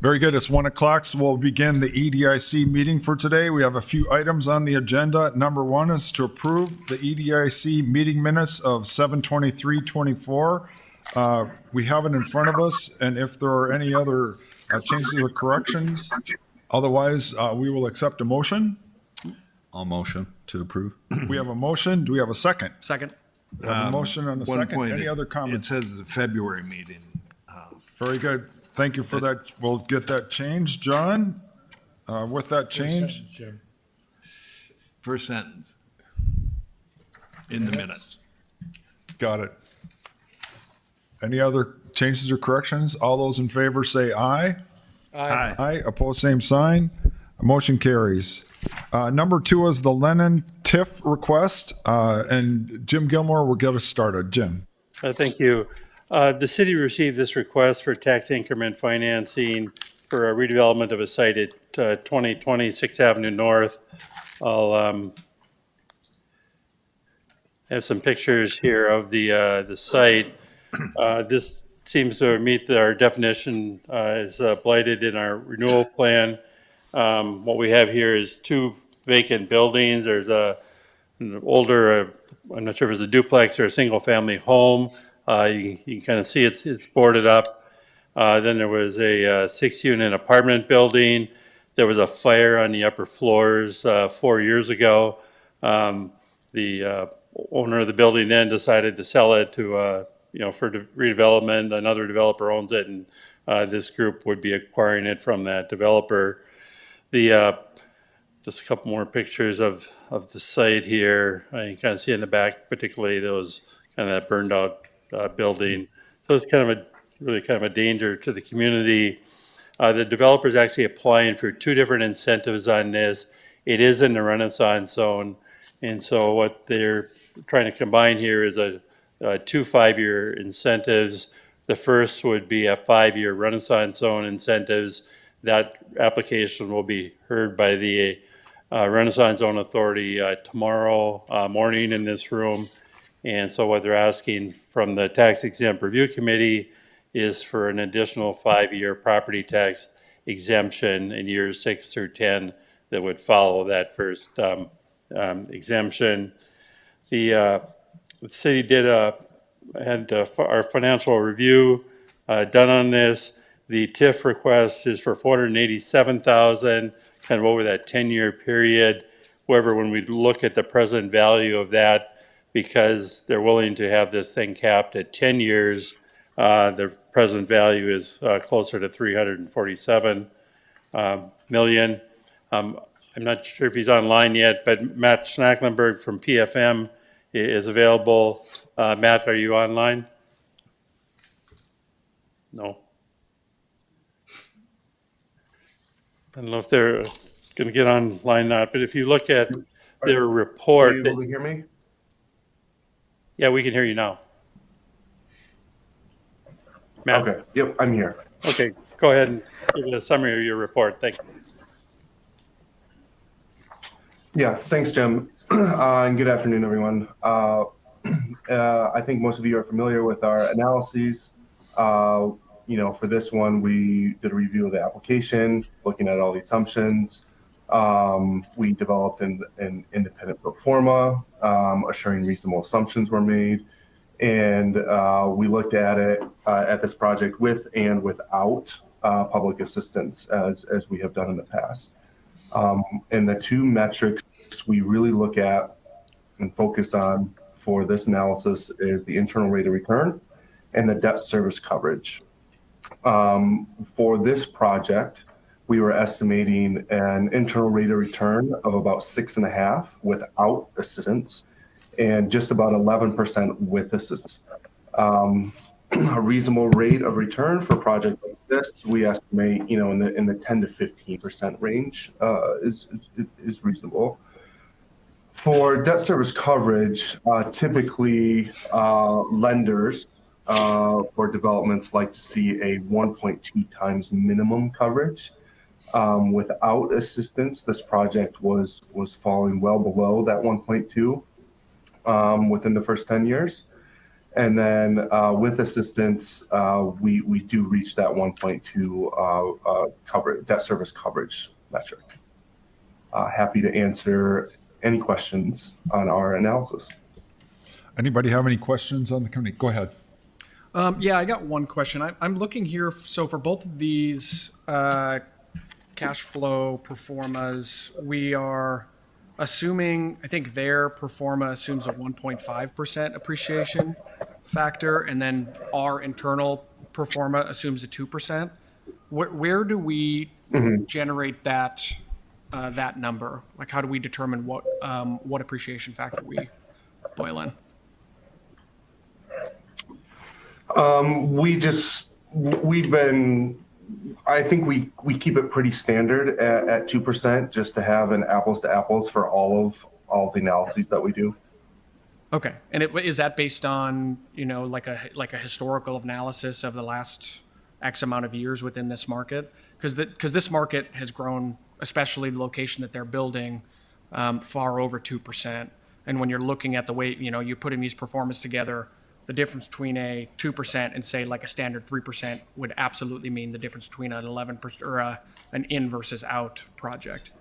Very good. It's 1 o'clock, so we'll begin the EDIC meeting for today. We have a few items on the agenda. Number one is to approve the EDIC meeting minutes of 7/23/24. We have it in front of us, and if there are any other changes or corrections, otherwise, we will accept a motion. I'll motion to approve. We have a motion. Do we have a second? Second. We have a motion and a One second. point, Any other it comments? says the February meeting. Very good. Thank you for that. We'll get that changed. John, with that change? First sentence in the minutes. Got it. Any other changes or corrections? All those in favor say aye. Aye. Aye. Opposed, same sign. Motion carries. Number two is the Lennon TIF request, and Jim Gilmore will get us started. Jim. Thank you. The city received this request for tax increment financing for a redevelopment of a site at 2020 6th Avenue North. I'll have some pictures here of the site. This seems to meet our definition as blighted in our renewal plan. What we have here is two vacant buildings. There's an older, I'm not sure if it's a duplex or a single-family home. You can kind of see it's boarded up. Then there was a 6-unit apartment building. There was a fire on the upper floors 4 years ago. The owner of the building then decided to sell it to, for redevelopment. Another developer owns it, and this group would be acquiring it from that developer. Just a couple more pictures of the site here. You can kind of see in the back, particularly those kind of that burned out building. So it's really kind of a danger to the community. The developer is actually applying for two different incentives on this. It is in the Renaissance zone, and so what they're trying to combine here is two 5-year incentives. The first would be a 5-year Renaissance zone incentives. That application will be heard by the Renaissance Zone Authority tomorrow morning in this room. And so what they're asking from the Tax Exempt Review Committee is for an additional 5-year property tax exemption in years 6 through 10 that would follow that first exemption. The city had our financial review done on this. The TIF request is for $487,000, kind of over that 10-year period. However, when we look at the present value of that, because they're willing to have this thing capped at 10 years, the present value is closer to $347 million. I'm not sure if he's online yet, but Matt Schnacklenberg from PFM is available. Matt, are you online? No. I don't know if they're going to get online or not, but if you look at their report. Are you able to hear me? Yeah, we can hear you now. Matt? Okay, yep, I'm here. Okay, go ahead and give a summary of your report. Thank you. Yeah, thanks, Jim. And good afternoon, everyone. I think most of you are familiar with our analyses. For this one, we did a review of the application, looking at all the assumptions. We developed an independent pro forma, assuring reasonable assumptions were made. And we looked at it, at this project with and without public assistance, as we have done in the past. And the two metrics we really look at and focus on for this analysis is the internal rate of return and the debt service coverage. For this project, we were estimating an internal rate of return of about 6.5 without assistance, and just about 11% with assistance. A reasonable rate of return for a project like this, we estimate, in the 10 to 15% range is reasonable. For debt service coverage, typically lenders for developments like to see a 1.2 times minimum coverage. Without assistance, this project was falling well below that 1.2 within the first 10 years. And then with assistance, we do reach that 1.2 debt service coverage metric. Happy to answer any questions on our analysis. Anybody have any questions on the committee? Go ahead. Yeah, I got one question. I'm looking here, so for both of these cash flow performas, we are assuming, I think their performa assumes a 1.5% appreciation factor, and then our internal performa assumes a 2%. Where do we generate that that number? Like, how do we determine what appreciation factor we boil in? I think we keep it pretty standard at 2% just to have an apples to apples for all of the analyses that we do. Okay, and is that based on, like a historical analysis of the last X amount of years within this market? Because this market has grown, especially the location that they're building, far over 2%. And when you're looking at the way, you're putting these performances together, the difference between a 2% and say like a standard 3% would absolutely mean the difference between an 11% or an in versus out project.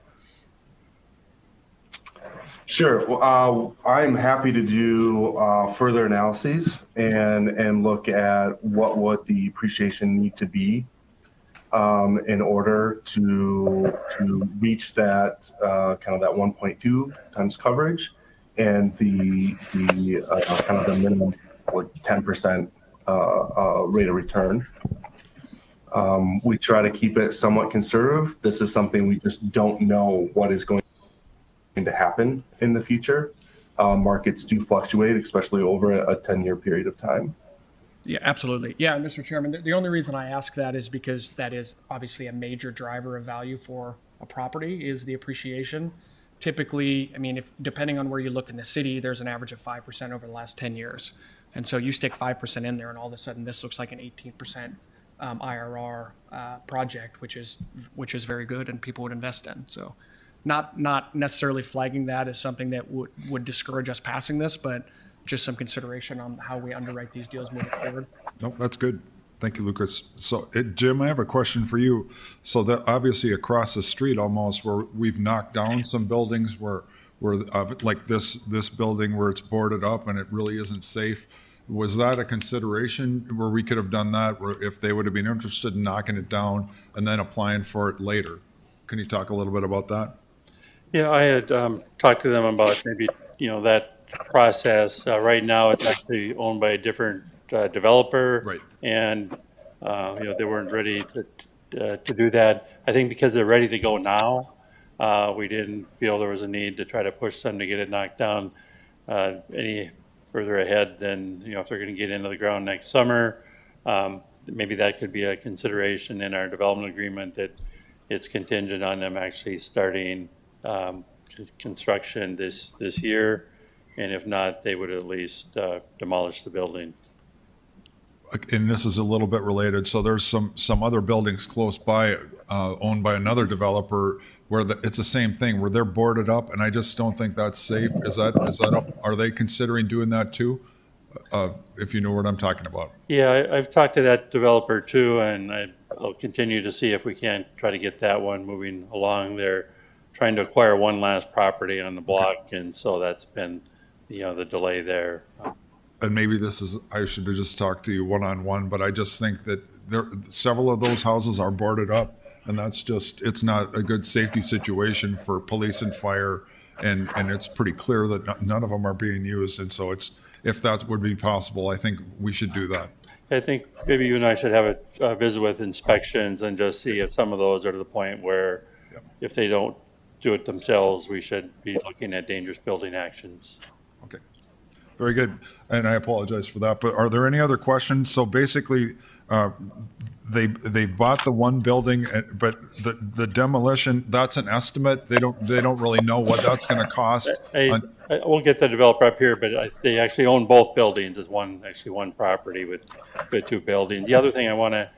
Sure. Well, I'm happy to do further analyses and look at what would the appreciation need to be in order to reach that kind of that 1.2 times coverage and the kind of the minimum 10% rate of return. We try to keep it somewhat conservative. This is something we just don't know what is going to happen in the future. Markets do fluctuate, especially over a 10-year period of time. Yeah, absolutely. Yeah, Mr. Chairman, the only reason I ask that is because that is obviously a major driver of value for a property is the appreciation. Typically, I mean, if depending on where you look in the city, there's an average of 5% over the last 10 years. And so you stick 5% in there and all of a sudden this looks like an 18% IRR project, which is very good and people would invest in. So not necessarily flagging that as something that would discourage us passing this, but just some consideration on how we underwrite these deals moving forward. Nope, that's good. Thank you, Lucas. So, Jim, I have a question for you. So that obviously across the street almost where we've knocked down some buildings where like this building where it's boarded up and it really isn't safe. Was that a consideration where we could have done that where if they would have been interested in knocking it down and then applying for it later? Can you talk a little bit about that? Yeah, I had talked to them about maybe, that process. Right now, it's actually owned by a different developer. Right. And, they weren't ready to do that. I think because they're ready to go now, we didn't feel there was a need to try to push them to get it knocked down any further ahead than, if they're going to get into the ground next summer. Maybe that could be a consideration in our development agreement that it's contingent on them actually starting construction this year. And if not, they would at least demolish the building. And this is a little bit related. So there's some other buildings close by owned by another developer where it's the same thing where they're boarded up, and I just don't think that's safe. Is that up? Are they considering doing that too? If you know what I'm talking about. Yeah, I've talked to that developer too, and I'll continue to see if we can't try to get that one moving along. They're trying to acquire one last property on the block, and so that's been, the delay there. And maybe I should have just talked to you one-on-one, but I just think that several of those houses are boarded up, and it's not a good safety situation for police and fire, and it's pretty clear that none of them are being used, and so if that would be possible, I think we should do that. I think maybe you and I should have a visit with inspections and just see if some of those are to the point where if they don't do it themselves, we should be looking at dangerous building actions. Okay. Very good. And I apologize for that. But are there any other questions? So basically, they bought the one building, but the demolition, that's an estimate. They don't really know what that's going to cost. We'll get the developer up here, but they actually own both buildings. It's one property with two buildings. The other thing I want to,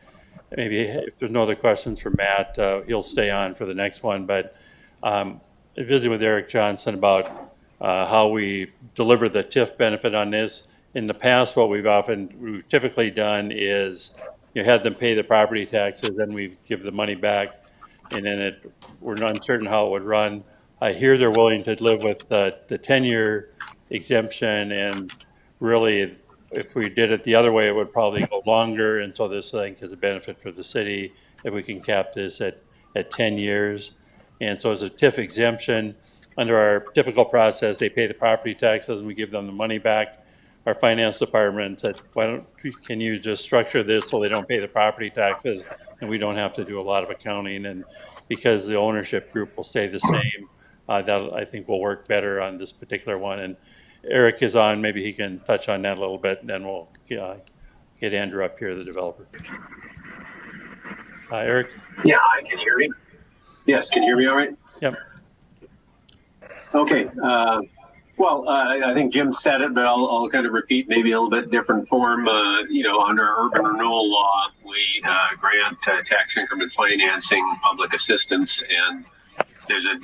maybe if there's no other questions for Matt, he'll stay on for the next one. But I visited with Eric Johnson about how we deliver the TIF benefit on this. in the past, what we've typically done is you have them pay the property taxes, then we give the money back, and then we're uncertain how it would run. I hear they're willing to live with the 10-year exemption, and really, if we did it the other way, it would probably go longer, and so this, I think, is a benefit for the city if we can cap this at 10 years. And so as a TIF exemption, under our typical process, they pay the property taxes and we give them the money back. Our finance department said, can you just structure this so they don't pay the property taxes and we don't have to do a lot of accounting? And because the ownership group will stay the same, that I think will work better on this particular one. And Eric is on, maybe he can touch on that a little bit, and then we'll get Andrew up here, the developer. Eric? Yeah, hi, can you hear me? Yes, can you hear me all right? Yep. Okay. I think Jim said it, but I'll kind of repeat maybe a little bit different form. Under urban renewal law, we grant tax increment financing, public assistance, and there's a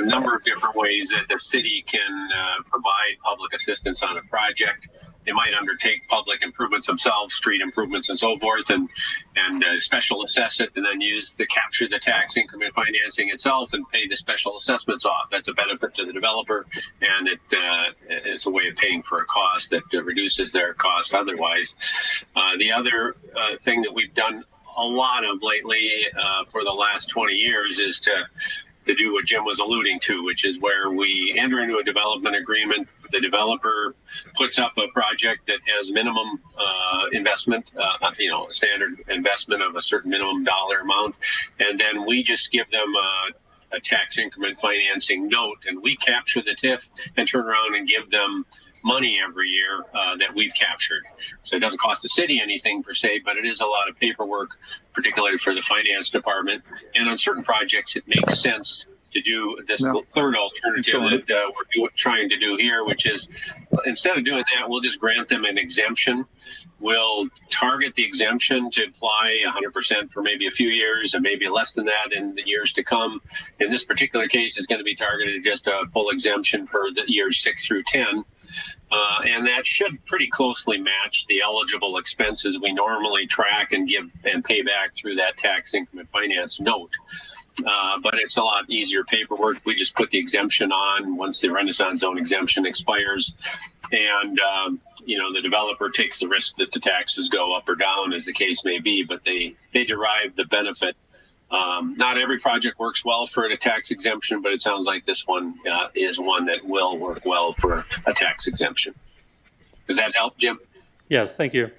number of different ways that the city can provide public assistance on a project. They might undertake public improvements themselves, street improvements and so forth, and special assess it, and then capture the tax increment financing itself and pay the special assessments off. That's a benefit to the developer, and it's a way of paying for a cost that reduces their cost otherwise. The other thing that we've done a lot of lately for the last 20 years is to do what Jim was alluding to, which is where we enter into a development agreement. The developer puts up a project that has minimum investment, a standard investment of a certain minimum dollar amount, and then we just give them a tax increment financing note, and we capture the TIF and turn around and give them money every year that we've captured. So it doesn't cost the city anything per se, but it is a lot of paperwork, particularly for the finance department. And on certain projects, it makes sense to do this third alternative that we're trying to do here, which is instead of doing that, we'll just grant them an exemption. We'll target the exemption to apply 100% for maybe a few years and maybe less than that in the years to come. In this particular case, it's going to be targeted just a full exemption for the years 6 through 10. And that should pretty closely match the eligible expenses we normally track and give and pay back through that tax increment finance note. But it's a lot easier paperwork. We just put the exemption on once the Renaissance Zone exemption expires. And, the developer takes the risk that the taxes go up or down as the case may be, but they derive the benefit. Not every project works well for a tax exemption, but it sounds like this one is one that will work well for a tax exemption. Does that help, Jim? Yes, thank you.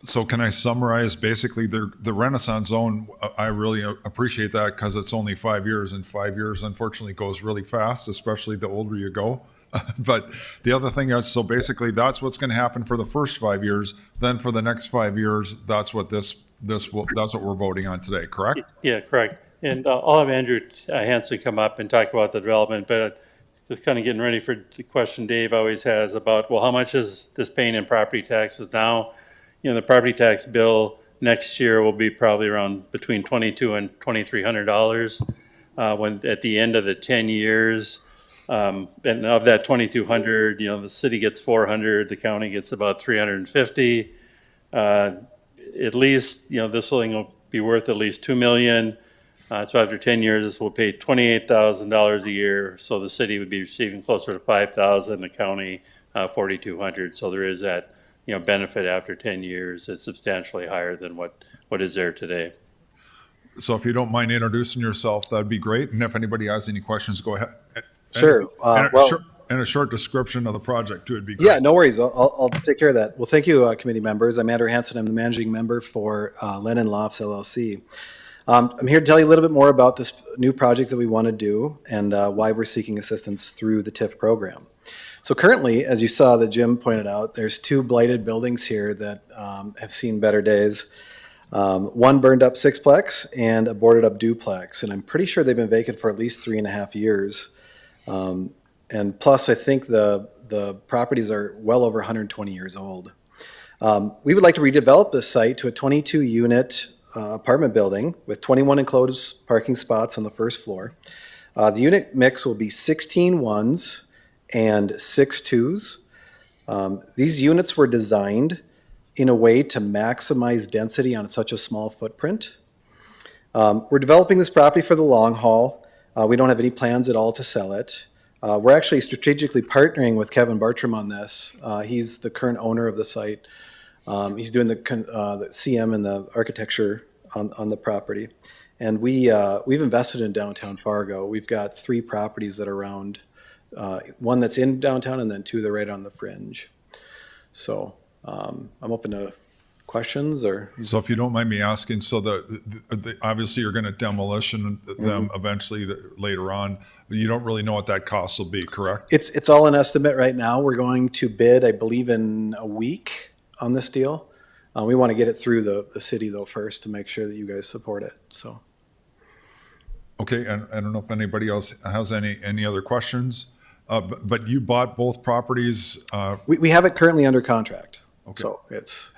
So can I summarize basically the Renaissance Zone? I really appreciate that because it's only 5 years, and 5 years unfortunately goes really fast, especially the older you go. But the other thing is, so basically that's what's going to happen for the first 5 years. Then for the next 5 years, that's what that's what we're voting on today, correct? Yeah, correct. And I'll have Andrew Hansen come up and talk about the development, but just kind of getting ready for the question Dave always has about, well, how much is this paying in property taxes now? The property tax bill next year will be probably around between $2,200 and $2,300 when at the end of the 10 years. And of that 2,200, the city gets 400, the county gets about 350. At least, this will be worth at least $2 million. So after 10 years, this will pay $28,000 a year. So the city would be receiving closer to $5,000, the county 4,200. So there is that, benefit after 10 years. It's substantially higher than what is there today. So if you don't mind introducing yourself, that'd be great. And if anybody has any questions, go ahead. Sure. And a short description of the project too would be great. Yeah, no worries. I'll take care of that. Well, thank you, committee members. I'm Andrew Hansen. I'm the managing member for Lennon Lofts LLC. I'm here to tell you a little bit more about this new project that we want to do and why we're seeking assistance through the TIF program. So currently, as you saw that Jim pointed out, there's 2 blighted buildings here that have seen better days. One burned up sixplex and a boarded up duplex. And I'm pretty sure they've been vacant for at least 3.5 years. And plus, I think the properties are well over 120 years old. We would like to redevelop this site to a 22-unit apartment building with 21 enclosed parking spots on the first floor. The unit mix will be 16 ones and 6 twos. These units were designed in a way to maximize density on such a small footprint. We're developing this property for the long haul. We don't have any plans at all to sell it. We're actually strategically partnering with Kevin Bartram on this. He's the current owner of the site. He's doing the CM and the architecture on the property. And we've invested in downtown Fargo. We've got 3 properties that are around, one that's in downtown and then 2 that are right on the fringe. So I'm open to questions or. So if you don't mind me asking, so obviously you're going to demolition them eventually later on. But you don't really know what that cost will be, correct? It's all an estimate right now. We're going to bid, I believe, in a week on this deal. We want to get it through the city though first to make sure that you guys support it. So. Okay, and I don't know if anybody else has any other questions, but you bought both properties. We have it currently under contract. Okay. So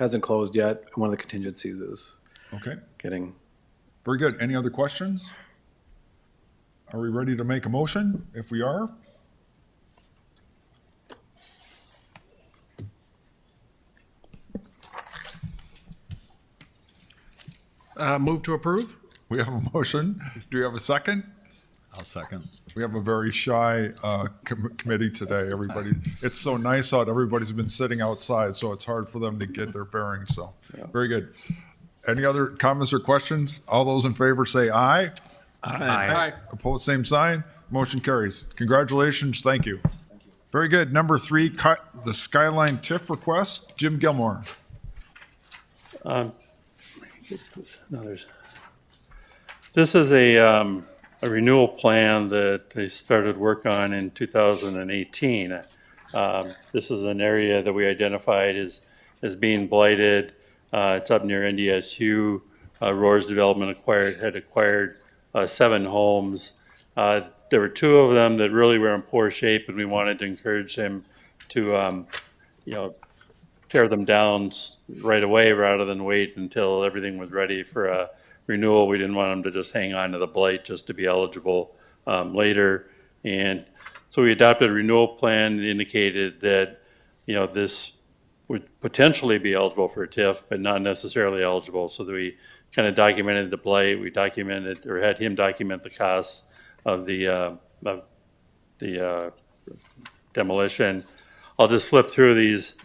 hasn't closed yet. One of the contingencies is Okay, getting. very good. Any other questions? Are we ready to make a motion? If we are, Move to approve? we have a motion. Do we have a second? I'll second. We have a very shy committee today. Everybody, it's so nice out. Everybody's been sitting outside, so it's hard for them to get their bearings. So, very good. Any other comments or questions? All those in favor say aye. Aye. Opposed, same sign. Motion carries. Congratulations. Thank you. Very good. Number 3, the Skyline TIF request. Jim Gilmore. This is a renewal plan that they started work on in 2018. This is an area that we identified as being blighted. It's up near NDSU. Roars Development had acquired 7 homes. There were 2 of them that really were in poor shape, and we wanted to encourage him to, tear them down right away rather than wait until everything was ready for a renewal. We didn't want them to just hang on to the blight just to be eligible later. And so we adopted a renewal plan that indicated that, this would potentially be eligible for a TIF, but not necessarily eligible. So that we kind of documented the blight. We documented or had him document the costs of the demolition. I'll just flip through these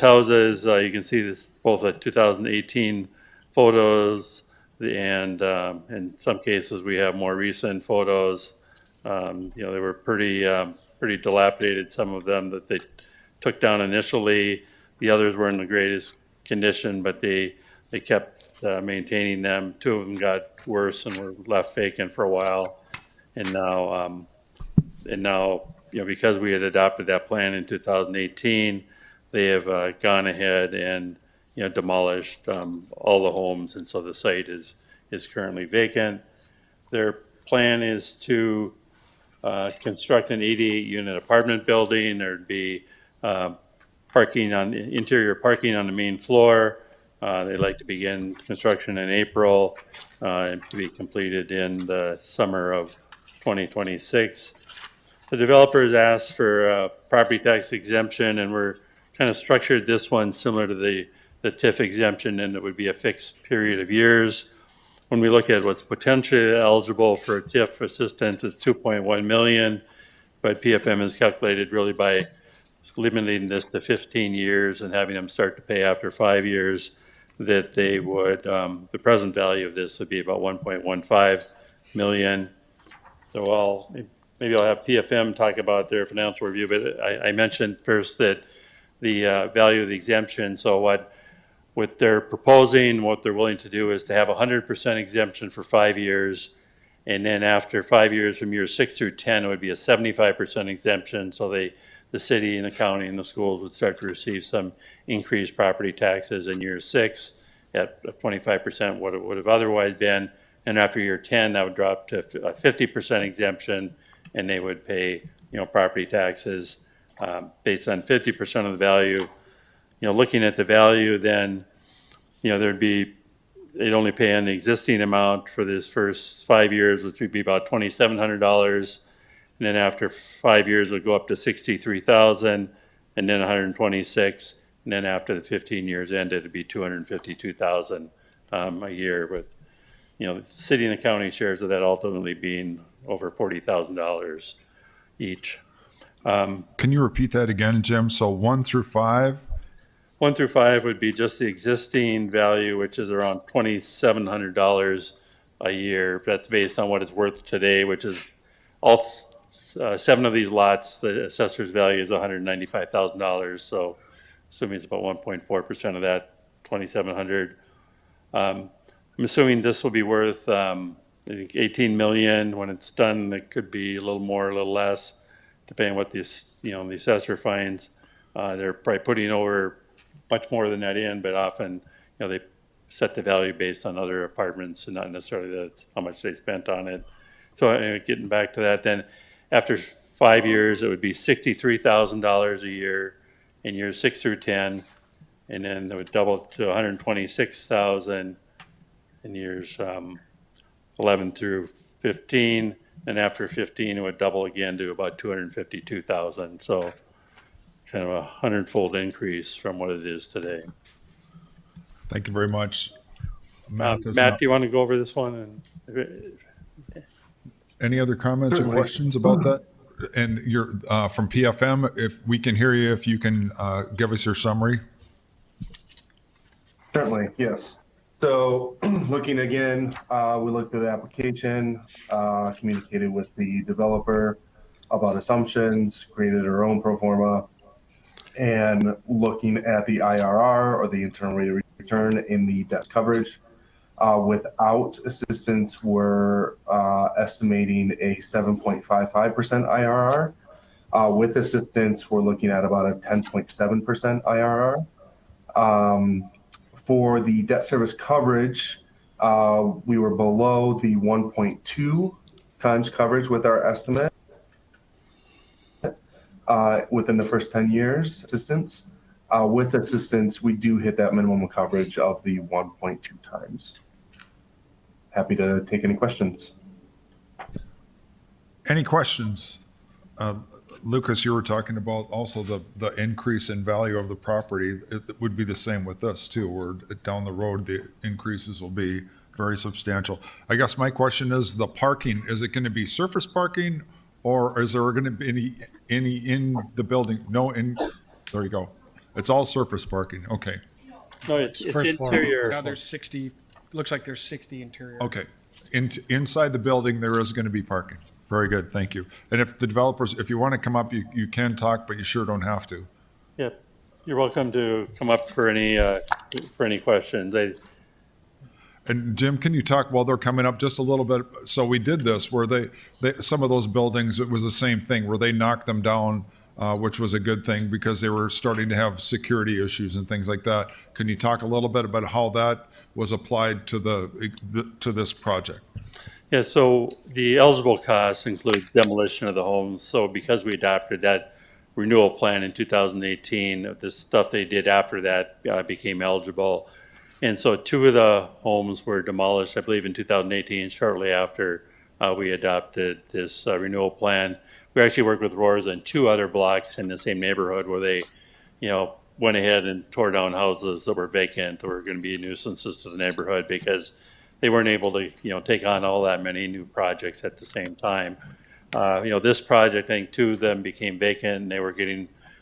houses. You can see this, both the 2018 photos and in some cases we have more recent photos. They were pretty dilapidated, some of them that they took down initially. The others were in the greatest condition, but they kept maintaining them. 2 of them got worse and were left vacant for a while. And now, because we had adopted that plan in 2018, they have gone ahead and demolished all the homes, and so the site is currently vacant. Their plan is to construct an 88-unit apartment building. There'd be interior parking on the main floor. They'd like to begin construction in April and to be completed in the summer of 2026. The developers asked for a property tax exemption, and we're kind of structured this one similar to the TIF exemption, and it would be a fixed period of years. When we look at what's potentially eligible for TIF assistance, it's 2.1 million, but PFM is calculated really by limiting this to 15 years and having them start to pay after 5 years, that they would, the present value of this would be about 1.15 million. So maybe I'll have PFM talk about their financial review, but I mentioned first that the value of the exemption. So what they're proposing, what they're willing to do is to have 100% exemption for 5 years. And then after 5 years, from years 6 through 10, it would be a 75% exemption. So the city and the county and the schools would start to receive some increased property taxes in year 6 at 25% what it would have otherwise been. And after year 10, that would drop to a 50% exemption, and they would pay, property taxes based on 50% of the value. Looking at the value, then, they'd only pay on the existing amount for this first 5 years, which would be about $2,700. And then after 5 years, it would go up to $63,000. and then 126, and then after the 15 years ended, it'd be 252,000 a year. With the city and the county shares of that ultimately being over $40,000 each. Can you repeat that again, Jim? So 1 through 5? 1 through 5 would be just the existing value, which is around $2,700 a year. That's based on what it's worth today, which is all 7 of these lots. The assessor's value is $195,000. So, assuming it's about 1.4% of that 2,700. I'm assuming this will be worth, I think, 18 million when it's done. It could be a little more, a little less, depending on what the assessor finds. They're probably putting over much more than that in, but often, they set the value based on other apartments and not necessarily that's how much they spent on it. So getting back to that, then after 5 years, it would be $63,000 a year in years 6 through 10, and then it would double to 126,000 in years 11 through 15, and after 15, it would double again to about 252,000. So kind of a 100-fold increase from what it is today. Thank you very much. Matt, does Matt, not- do you want to go over this one? any other comments or Certainly. questions about that? And you're from PFM, if we can hear you, if you can give us your summary. Certainly, yes. So looking again, we looked at the application, communicated with the developer about assumptions, created our own pro forma, and looking at the IRR, or the internal rate of return, in the debt coverage. Without assistance, we're estimating a 7.55% IRR. With assistance, we're looking at about a 10.7% IRR. For the debt service coverage, we were below the 1.2 times coverage with our estimate within the first 10 years assistance. With assistance, we do hit that minimum coverage of the 1.2 times. Happy to take any questions. Any questions? Lucas, you were talking about also the increase in value of the property. It would be the same with us too, where down the road, the increases will be very substantial. I guess my question is the parking, is it going to be surface parking, or is there going to be any in the building? No, there you go. It's all surface parking. Okay. No, it's First floor. interior. Now there's 60, looks like there's 60 interior. Okay. Inside the building, there is going to be parking. Very good. Thank you. And if the developers, if you want to come up, you can talk, but you sure don't have to. Yeah, you're welcome to come up for any questions. And Jim, can you talk while they're coming up just a little bit? So we did this where they some of those buildings, it was the same thing where they knocked them down, which was a good thing because they were starting to have security issues and things like that. Can you talk a little bit about how that was applied to to this project? Yeah, so the eligible costs include demolition of the homes. So because we adopted that renewal plan in 2018, the stuff they did after that became eligible. And so 2 of the homes were demolished, I believe, in 2018, shortly after we adopted this renewal plan. We actually worked with Roars on 2 other blocks in the same neighborhood where they, went ahead and tore down houses that were vacant or were going to be nuisances to the neighborhood because they weren't able to, take on all that many new projects at the same time. This project, I think 2 of them became vacant and they were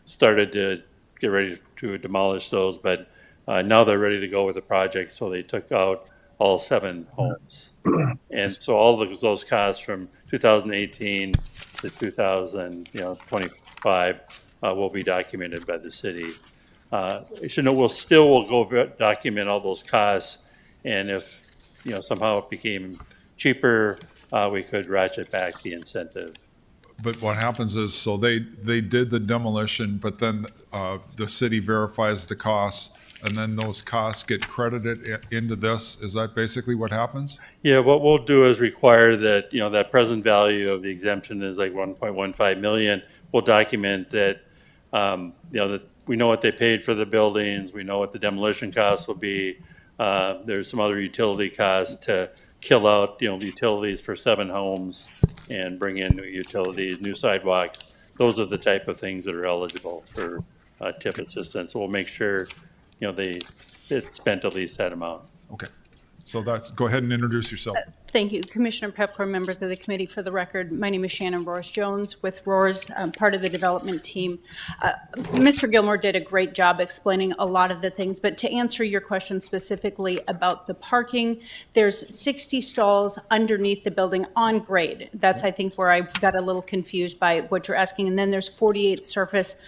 started to get ready to demolish those, but now they're ready to go with the project, so they took out all 7 homes. And so all of those costs from 2018 to 2025 will be documented by the city. You should know we'll go document all those costs, and if somehow it became cheaper, we could ratchet back the incentive. But what happens is, so they did the demolition, but then the city verifies the costs, and then those costs get credited into this. Is that basically what happens? Yeah, what we'll do is require that, that present value of the exemption is like 1.15 million. We'll document that, that we know what they paid for the buildings, we know what the demolition costs will be. There's some other utility costs to kill out, the utilities for 7 homes and bring in new utilities, new sidewalks. Those are the type of things that are eligible for TIF assistance. So we'll make sure, it's spent at least that amount. Okay. So go ahead and introduce yourself. Thank you, Commissioner Pepler, members of the committee. For the record, my name is Shannon Roars-Jones with Roars, part of the development team. Mr. Gilmore did a great job explaining a lot of the things, but to answer your question specifically about the parking, there's 60 stalls underneath the building on grade. That's, I think, where I got a little confused by what you're asking. And then there's 48 surface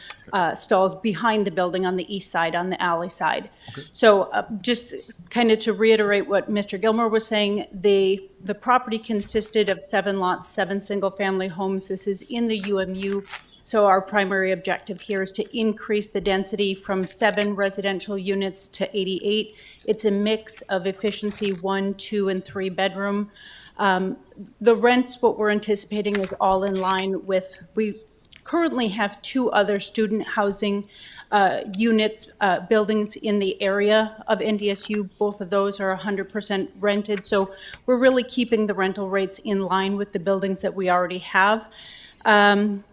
stalls behind the building on the east side, on the alley side. So just kind of to reiterate what Mr. Gilmore was saying, the property consisted of 7 lots, 7 single-family homes. This is in the UMU. So our primary objective here is to increase the density from 7 residential units to 88. It's a mix of efficiency 1, 2, and 3 bedroom. The rents, what we're anticipating is all in line with, we currently have 2 other student housing units, buildings in the area of NDSU. Both of those are 100% rented. So we're really keeping the rental rates in line with the buildings that we already have. And,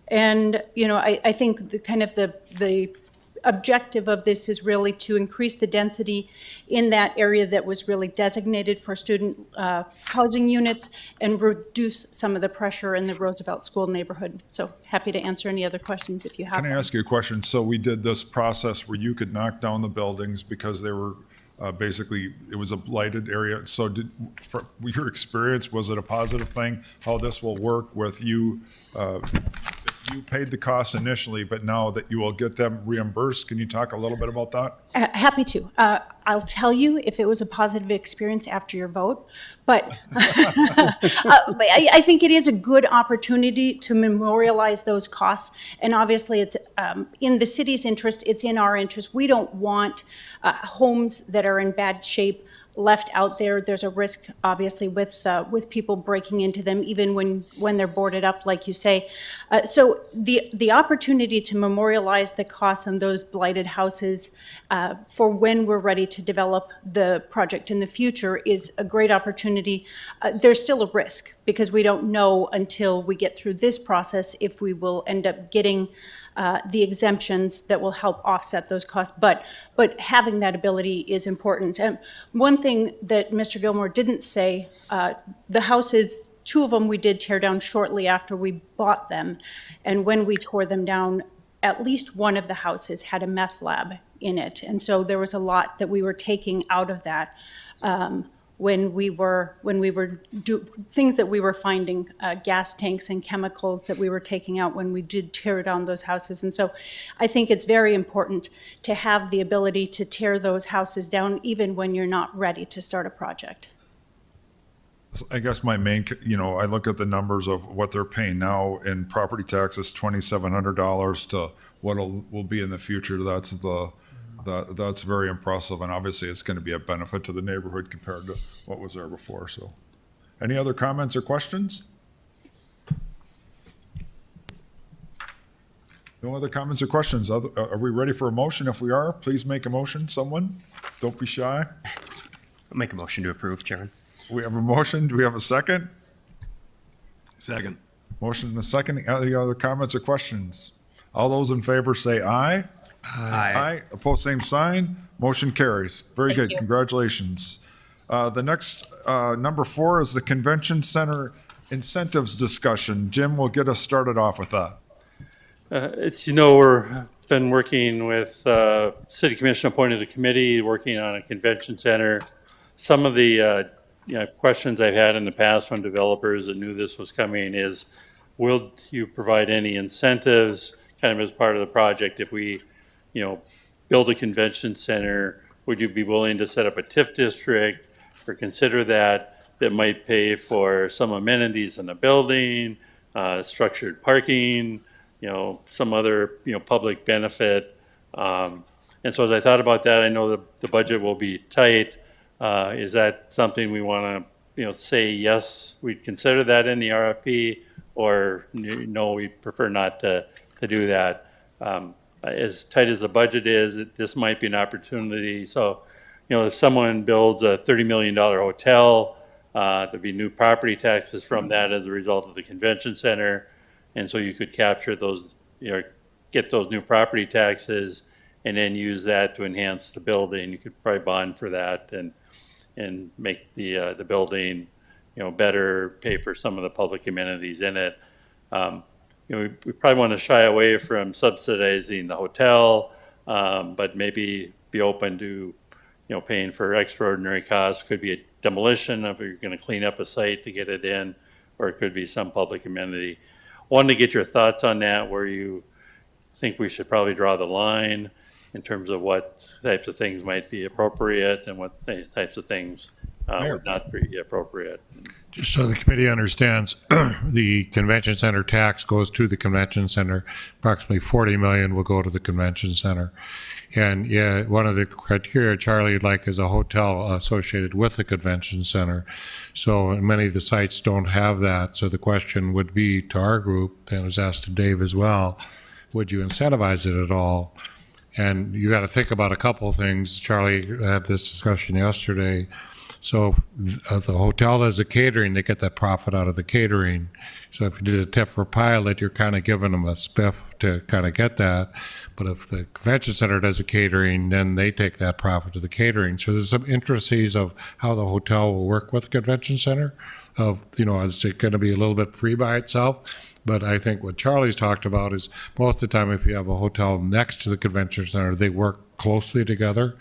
I think the objective of this is really to increase the density in that area that was really designated for student housing units and reduce some of the pressure in the Roosevelt School neighborhood. So happy to answer any other questions if you have Can I them. ask you a question? So we did this process where you could knock down the buildings because they were basically, it was a blighted area. So for your experience, was it a positive thing, how this will work with you? You paid the cost initially, but now that you will get them reimbursed, can you talk a little bit about that? Happy to. I'll tell you if it was a positive experience after your vote, but but I think it is a good opportunity to memorialize those costs. And obviously, it's in the city's interest, it's in our interest. We don't want homes that are in bad shape left out there. There's a risk, obviously, with people breaking into them, even when they're boarded up, like you say. So the opportunity to memorialize the costs on those blighted houses for when we're ready to develop the project in the future is a great opportunity. There's still a risk because we don't know until we get through this process if we will end up getting the exemptions that will help offset those costs, but having that ability is important. And one thing that Mr. Gilmore didn't say, the houses, 2 of them we did tear down shortly after we bought them, and when we tore them down, at least one of the houses had a meth lab in it, and so there was a lot that we were taking out of that. When we were things that we were finding, gas tanks and chemicals that we were taking out when we did tear down those houses. And so I think it's very important to have the ability to tear those houses down even when you're not ready to start a project. I guess my main, I look at the numbers of what they're paying now in property taxes, $2,700 to what will be in the future. That's very impressive, and obviously it's going to be a benefit to the neighborhood compared to what was there before. So, any other comments or questions? No other comments or questions? Are we ready for a motion? If we are, please make a motion, someone. Don't be shy. I'll make a motion to approve, Chairman. We have a motion. Do we have a second? Second. Motion and a second. Any other comments or questions? All those in favor say aye. Aye. Opposed, same sign. Motion carries. Very Thank good. you. Congratulations. The next, number 4 is the Convention Center incentives discussion. Jim will get us started off with that. We're been working with City Commission appointed a committee working on a convention center. Some of the questions I've had in the past from developers that knew this was coming is, will you provide any incentives kind of as part of the project if we build a convention center? Would you be willing to set up a TIF district or consider that might pay for some amenities in the building, structured parking, some other, public benefit? And so as I thought about that, I know the budget will be tight. Is that something we want to, say yes, we'd consider that in the RFP, or no, we'd prefer not to do that? As tight as the budget is, this might be an opportunity. So, if someone builds a $30 million hotel, there'd be new property taxes from that as a result of the convention center. And so you could capture those, get those new property taxes and then use that to enhance the building. You could probably bond for that and make the building, better, pay for some of the public amenities in it. We probably want to shy away from subsidizing the hotel, but maybe be open to, paying for extraordinary costs. Could be a demolition if you're going to clean up a site to get it in, or it could be some public amenity. Wanted to get your thoughts on that, where you think we should probably draw the line in terms of what types of things might be appropriate and what types of things would not be appropriate. Just so the committee understands, the convention center tax goes to the convention center. Approximately 40 million will go to the convention center. And yeah, one of the criteria Charlie would like is a hotel associated with the convention center. So many of the sites don't have that. So the question would be to our group, and it was asked to Dave as well, would you incentivize it at all? And you got to think about a couple of things. Charlie had this discussion yesterday. So the hotel does the catering, they get that profit out of the catering. So if you did a tip for pilot, you're kind of giving them a spiff to kind of get that. But if the convention center does the catering, then they take that profit to the catering. So there's some intricacies of how the hotel will work with the convention center. Is it going to be a little bit free by itself? But I think what Charlie's talked about is most of the time if you have a hotel next to the convention center, they work closely together.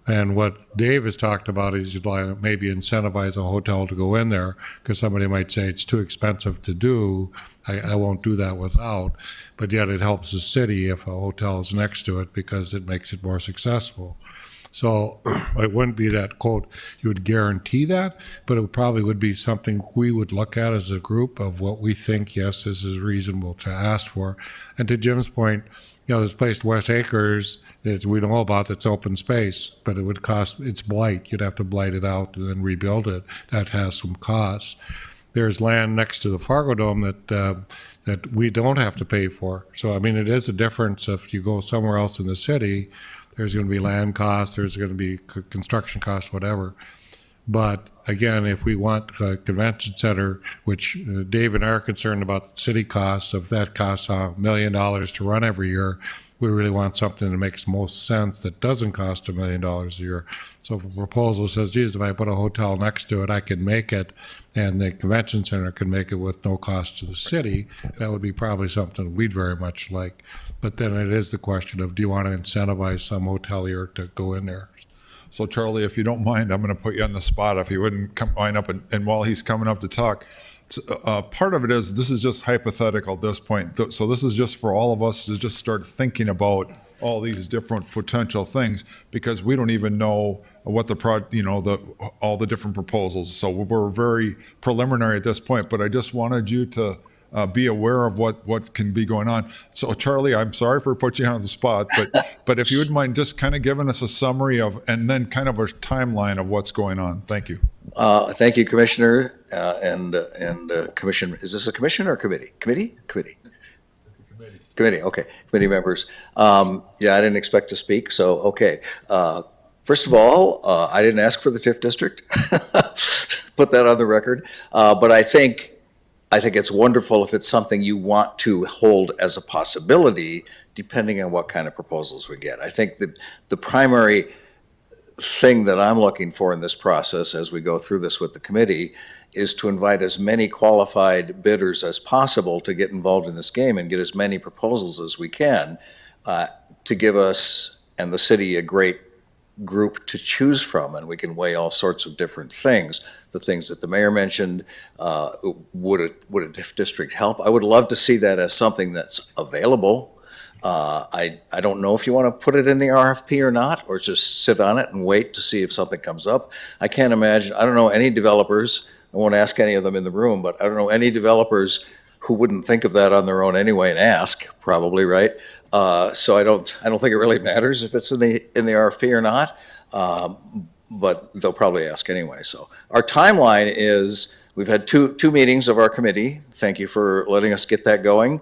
And what Dave has talked about is you'd like maybe incentivize a hotel to go in there, because somebody might say it's too expensive to do. I won't do that without. But yet it helps the city if a hotel is next to it because it makes it more successful. So it wouldn't be that, quote, you would guarantee that, but it probably would be something we would look at as a group of what we think, yes, this is reasonable to ask for. And to Jim's point, this place, West Acres, that we know about, that's open space, but it would cost, it's blight. You'd have to blight it out and then rebuild it. That has some costs. There's land next to the Fargo Dome that we don't have to pay for. So, it is a difference if you go somewhere else in the city. There's going to be land costs, there's going to be construction costs, whatever. But again, if we want a convention center, which Dave and I are concerned about city costs, if that costs $1 million to run every year, we really want something that makes most sense that doesn't cost $1 million a year. So if a proposal says, geez, if I put a hotel next to it, I can make it, and the convention center can make it with no cost to the city, that would be probably something we'd very much like. But then it is the question of, do you want to incentivize some hotelier to go in there? So Charlie, if you don't mind, I'm going to put you on the spot if you wouldn't line up. And while he's coming up to talk, part of it is this is just hypothetical at this point. So this is just for all of us to just start thinking about all these different potential things, because we don't even know what all the different proposals. So we're very preliminary at this point, but I just wanted you to be aware of what can be going on. So Charlie, I'm sorry for putting you on the spot, but if you wouldn't mind just kind of giving us a summary of, and then kind of a timeline of what's going on. Thank you. Thank you, Commissioner, and Commission. Is this a commission or committee? Committee? Committee. Committee, okay. Committee members. I didn't expect to speak, so okay. First of all, I didn't ask for the 5th district. Put that on the record. But I think it's wonderful if it's something you want to hold as a possibility, depending on what kind of proposals we get. I think that the primary thing that I'm looking for in this process as we go through this with the committee is to invite as many qualified bidders as possible to get involved in this game and get as many proposals as we can to give us and the city a great group to choose from, and we can weigh all sorts of different things. The things that the mayor mentioned, would a district help? I would love to see that as something that's available. I don't know if you want to put it in the RFP or not, or just sit on it and wait to see if something comes up. I can't imagine, I don't know any developers, I won't ask any of them in the room, but I don't know any developers who wouldn't think of that on their own anyway and ask, probably, right? So I don't think it really matters if it's in the RFP or not, but they'll probably ask anyway. So our timeline is, we've had two meetings of our committee. Thank you for letting us get that going.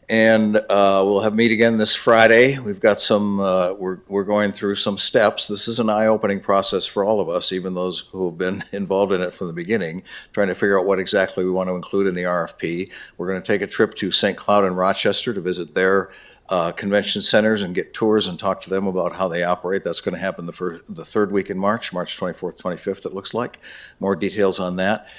And we'll have meet again this Friday. We've got some, we're going through some steps. This is an eye-opening process for all of us, even those who have been involved in it from the beginning, trying to figure out what exactly we want to include in the RFP. We're going to take a trip to St. Cloud and Rochester to visit their convention centers and get tours and talk to them about how they operate. That's going to happen the third week in March 24th, 25th, it looks like. More details on that.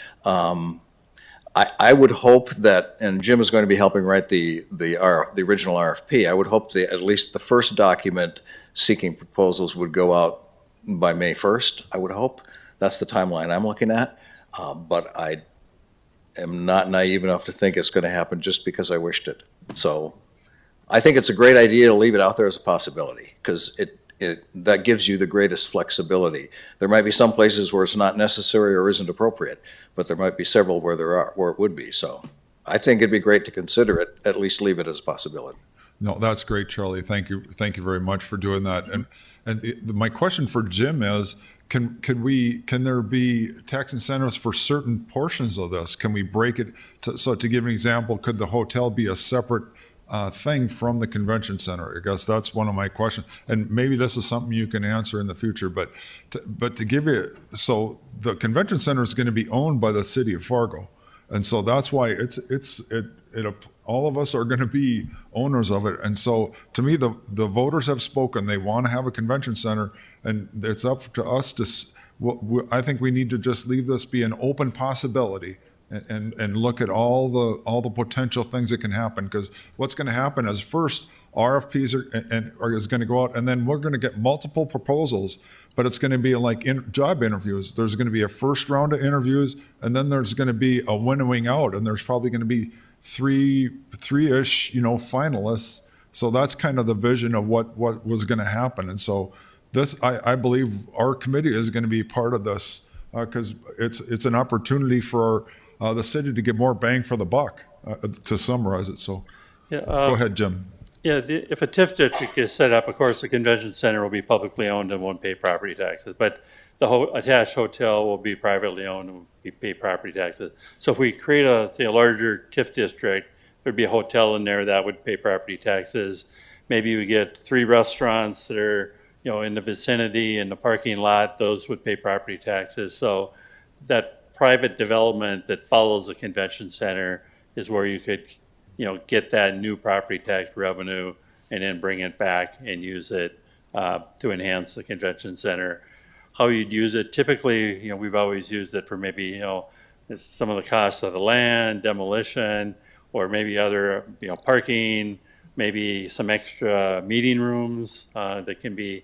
I would hope that, and Jim is going to be helping write the original RFP, I would hope that at least the first document seeking proposals would go out by May 1st, I would hope. That's the timeline I'm looking at. But I am not naive enough to think it's going to happen just because I wished it. So I think it's a great idea to leave it out there as a possibility, because that gives you the greatest flexibility. There might be some places where it's not necessary or isn't appropriate, but there might be several where it would be. So I think it'd be great to consider it, at least leave it as a possibility. No, that's great, Charlie. Thank you very much for doing that. And my question for Jim is, can there be tax incentives for certain portions of this? Can we break it? So to give an example, could the hotel be a separate thing from the convention center? I guess that's one of my questions. And maybe this is something you can answer in the future, but to give you, so the convention center is going to be owned by the city of Fargo. And so that's why all of us are going to be owners of it. And so to me, the voters have spoken. They want to have a convention center, and it's up to us to, I think we need to just leave this be an open possibility and look at all the potential things that can happen. Because what's going to happen is, first, RFPs is going to go out, and then we're going to get multiple proposals, but it's going to be like job interviews. There's going to be a first round of interviews, and then there's going to be a winnowing out, and there's probably going to be three-ish, finalists. So that's kind of the vision of what was going to happen. And so this, I believe our committee is going to be part of this, because it's an opportunity for the city to get more bang for the buck, to summarize it. So go ahead, Jim. Yeah, if a TIF district is set up, of course, the convention center will be publicly owned and won't pay property taxes, but the attached hotel will be privately owned and will pay property taxes. So if we create a larger TIF district, there'd be a hotel in there that would pay property taxes. Maybe we get 3 restaurants that are, in the vicinity, in the parking lot, those would pay property taxes. So that private development that follows the convention center is where you could get that new property tax revenue and then bring it back and use it to enhance the convention center. How you'd use it, typically, we've always used it for maybe, some of the costs of the land, demolition, or maybe other, parking, maybe some extra meeting rooms that can be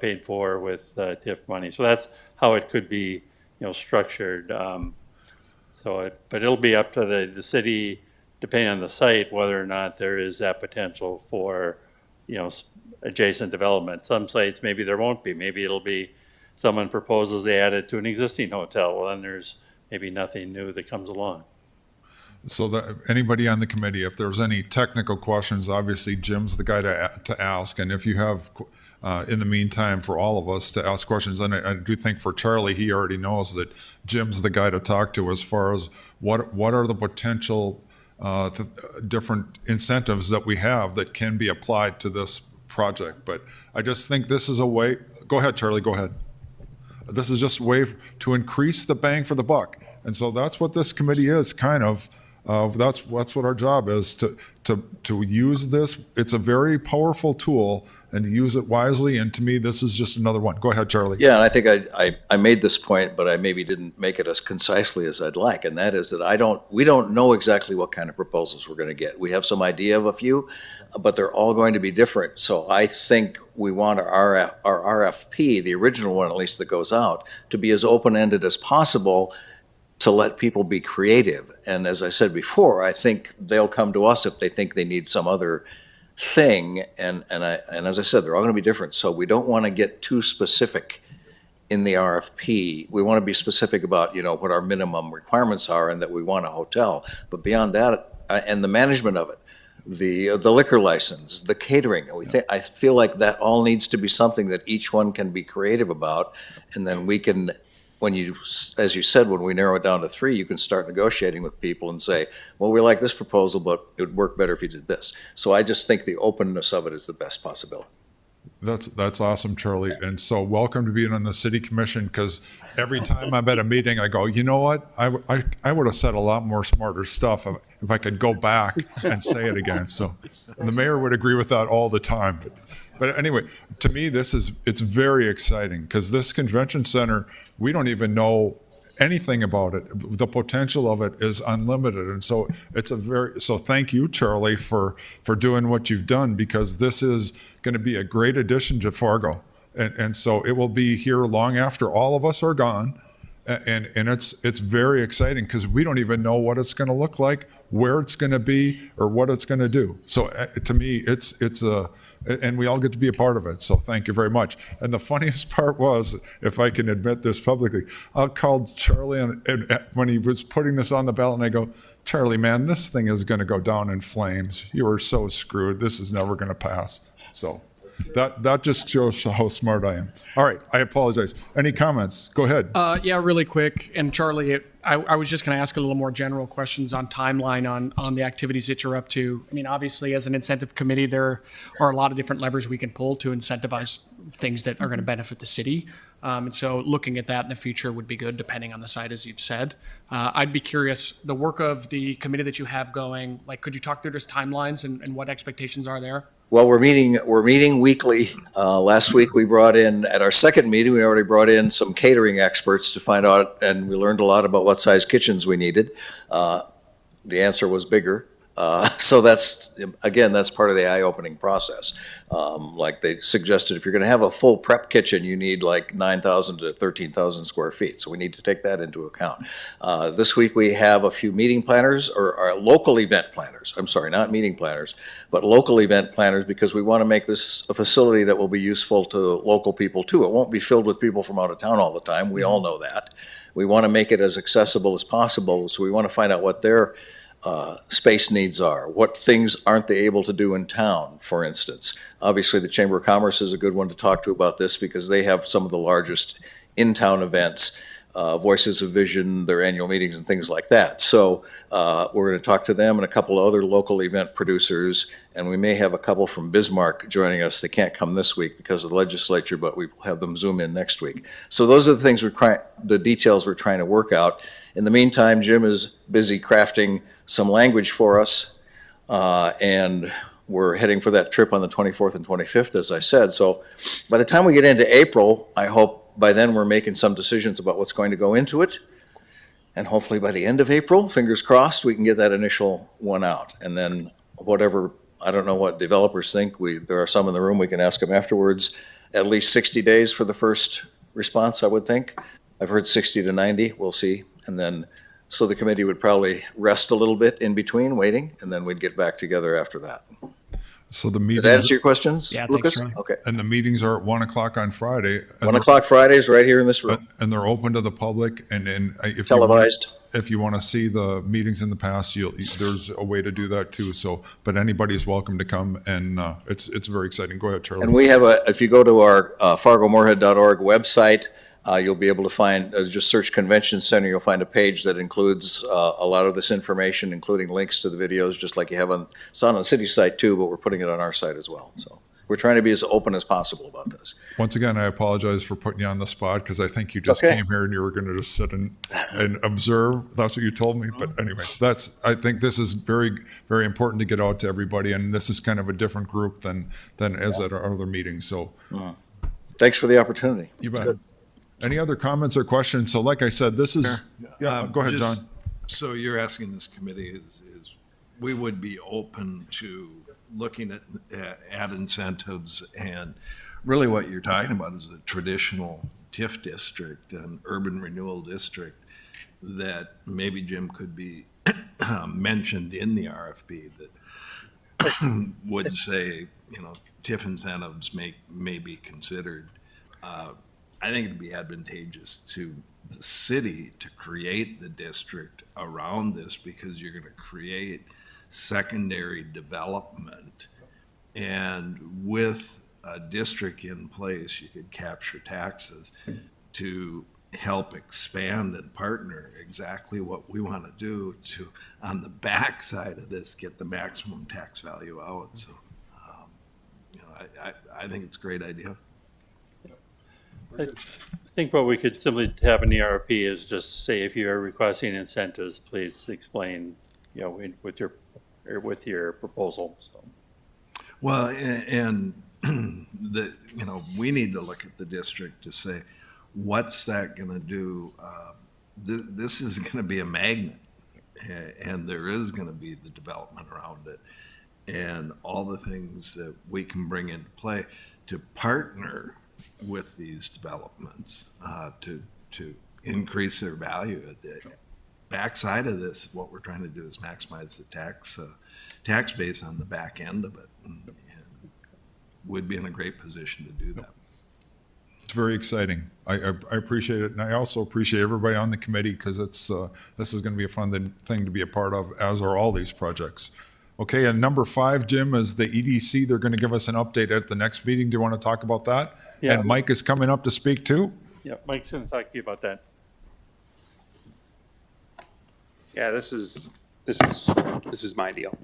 paid for with TIF money. So that's how it could be, structured. But it'll be up to the city, depending on the site, whether or not there is that potential for, adjacent development. Some sites, maybe there won't be. Maybe it'll be someone proposes they add it to an existing hotel. Well, then there's maybe nothing new that comes along. So that anybody on the committee, if there's any technical questions, obviously Jim's the guy to ask. And if you have, in the meantime, for all of us to ask questions, and I do think for Charlie, he already knows that Jim's the guy to talk to as far as what are the potential different incentives that we have that can be applied to this project. But I just think this is a way, go ahead, Charlie, go ahead. This is just a way to increase the bang for the buck. And so that's what this committee is, kind of. That's what our job is, to use this. It's a very powerful tool, and to use it wisely. And to me, this is just another one. Go ahead, Charlie. Yeah, and I think I made this point, but I maybe didn't make it as concisely as I'd like, and that is that we don't know exactly what kind of proposals we're going to get. We have some idea of a few, but they're all going to be different. So I think we want our RFP, the original one at least that goes out, to be as open-ended as possible, to let people be creative. And as I said before, I think they'll come to us if they think they need some other thing. And as I said, they're all going to be different. So we don't want to get too specific in the RFP. We want to be specific about, what our minimum requirements are and that we want a hotel. But beyond that, and the management of it, the liquor license, the catering, I feel like that all needs to be something that each one can be creative about. And then we can when you, as you said, when we narrow it down to 3, you can start negotiating with people and say, well, we like this proposal, but it would work better if you did this. So I just think the openness of it is the best possibility. That's awesome, Charlie. And so welcome to being on the city commission, because every time I'm at a meeting, I go, you know what? I would have said a lot more smarter stuff if I could go back and say it again. So the mayor would agree with that all the time. But anyway, to me, it's very exciting, because this convention center, we don't even know anything about it. The potential of it is unlimited. And so so thank you, Charlie, for doing what you've done, because this is going to be a great addition to Fargo. And so it will be here long after all of us are gone. And it's very exciting, because we don't even know what it's going to look like, where it's going to be, or what it's going to do. So to me, and we all get to be a part of it. So thank you very much. And the funniest part was, if I can admit this publicly, I called Charlie and when he was putting this on the ballot, and I go, Charlie, man, this thing is going to go down in flames. You are so screwed. This is never going to pass. So that just shows how smart I am. All right, I apologize. Any comments? Go ahead. Yeah, really quick. And Charlie, I was just going to ask a little more general questions on timeline on the activities that you're up to. I mean, obviously, as an incentive committee, there are a lot of different levers we can pull to incentivize things that are going to benefit the city. And so looking at that in the future would be good, depending on the site, as you've said. I'd be curious, the work of the committee that you have going, like, could you talk through just timelines and what expectations are there? Well, we're meeting weekly. Last week we brought in, at our second meeting, we already brought in some catering experts to find out, and we learned a lot about what size kitchens we needed. The answer was bigger. So that's part of the eye-opening process. Like they suggested, if you're going to have a full prep kitchen, you need like 9,000 to 13,000 square feet. So we need to take that into account. This week we have a few meeting planners, or local event planners. I'm sorry, not meeting planners, but local event planners, because we want to make this a facility that will be useful to local people too. It won't be filled with people from out of town all the time. We all know that. We want to make it as accessible as possible. So we want to find out what their space needs are. What things aren't they able to do in town, for instance? Obviously, the Chamber of Commerce is a good one to talk to about this, because they have some of the largest in-town events, Voices of Vision, their annual meetings and things like that. So we're going to talk to them and a couple of other local event producers, and we may have a couple from Bismarck joining us. They can't come this week because of the legislature, but we will have them Zoom in next week. So those are the things the details we're trying to work out. In the meantime, Jim is busy crafting some language for us, and we're heading for that trip on the 24th and 25th, as I said. So by the time we get into April, I hope by then we're making some decisions about what's going to go into it. And hopefully by the end of April, fingers crossed, we can get that initial one out. And then whatever, I don't know what developers think. There are some in the room, we can ask them afterwards. At least 60 days for the first response, I would think. I've heard 60 to 90, we'll see. And then, so the committee would probably rest a little bit in between, waiting, and then we'd get back together after that. So the Did meetings, that answer your questions, Yeah, thanks, Lucas? Charlie. Okay. and the meetings are at 1 o'clock on Friday. And 1 o'clock Fridays, right here in this room, And they're open to the public, and if televised. If you want to see the meetings in the past, there's a way to do that too. So, but anybody's welcome to come, and it's very exciting. Go ahead, Charlie. And we have if you go to our fargomoorhead.org website, you'll be able to find, just search Convention Center, you'll find a page that includes a lot of this information, including links to the videos, just like you have it's on the city site too, but we're putting it on our site as well. So we're trying to be as open as possible about this. Once again, I apologize for putting you on the spot, because I think you just Okay. came here and you were going to just sit and observe. That's what you told me. But anyway, I think this is very, very important to get out to everybody, and this is kind of a different group than as at our other meetings. So Thanks for the opportunity. you bet. Any other comments or questions? So like I said, this is, yeah, go ahead, Just- John. So you're asking this committee is we would be open to looking at incentives, and really what you're talking about is a traditional TIF district, an urban renewal district, that maybe Jim could be mentioned in the RFP that would say, TIF incentives may be considered. I think it'd be advantageous to the city to create the district around this, because you're going to create secondary development. And with a district in place, you could capture taxes to help expand and partner exactly what we want to do to, on the backside of this, get the maximum tax value out. So, I think it's a great idea. I think what we could simply have in the RFP is just say, if you are requesting incentives, please explain, with your proposal. So. Well, and we need to look at the district to say, what's that going to do? This is going to be a magnet, and there is going to be the development around it, and all the things that we can bring into play to partner with these developments to increase their value. The backside of this, what we're trying to do is maximize the tax base on the back end of it, and would be in a great position to do that. It's very exciting. I appreciate it, and I also appreciate everybody on the committee, because this is going to be a fun thing to be a part of, as are all these projects. Okay, and number 5, Jim, is the EDC. They're going to give us an update at the next meeting. Do you want to talk about that? Yeah. And Mike is coming up to speak too. Yeah, Mike's going to talk to you about that. Yeah, this is my deal.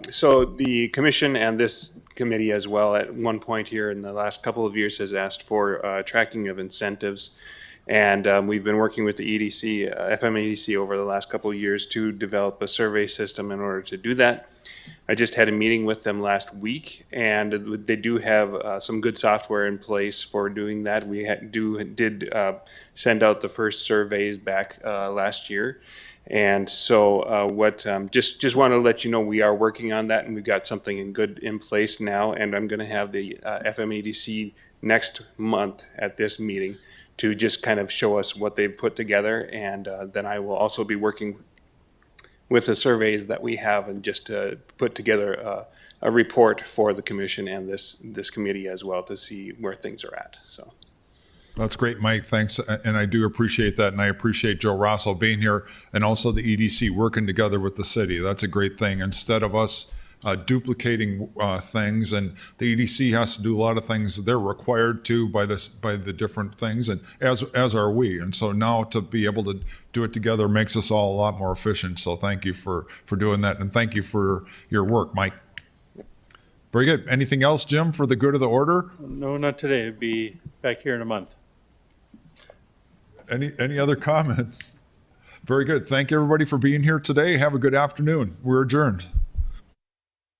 So the commission and this committee as well, at one point here in the last couple of years, has asked for tracking of incentives. And we've been working with the EDC, FMEDC, over the last couple of years to develop a survey system in order to do that. I just had a meeting with them last week, and they do have some good software in place for doing that. We did send out the first surveys back last year. And so just want to let you know, we are working on that, and we've got something in place now. And I'm going to have the FMEDC next month at this meeting to just kind of show us what they've put together. And then I will also be working with the surveys that we have, and just to put together a report for the commission and this committee as well, to see where things are at. So. That's great, Mike. Thanks. And I do appreciate that. And I appreciate Joe Rosso being here, and also the EDC working together with the city. That's a great thing. Instead of us duplicating things, and the EDC has to do a lot of things they're required to by the different things, and as are we. And so now to be able to do it together makes us all a lot more efficient. So thank you for doing that, and thank you for your work, Mike. Very good. Anything else, Jim, for the good of the order? No, not today. It'll be back here in a month. Any other comments? Very good. Thank you, everybody, for being here today. Have a good afternoon. We're adjourned.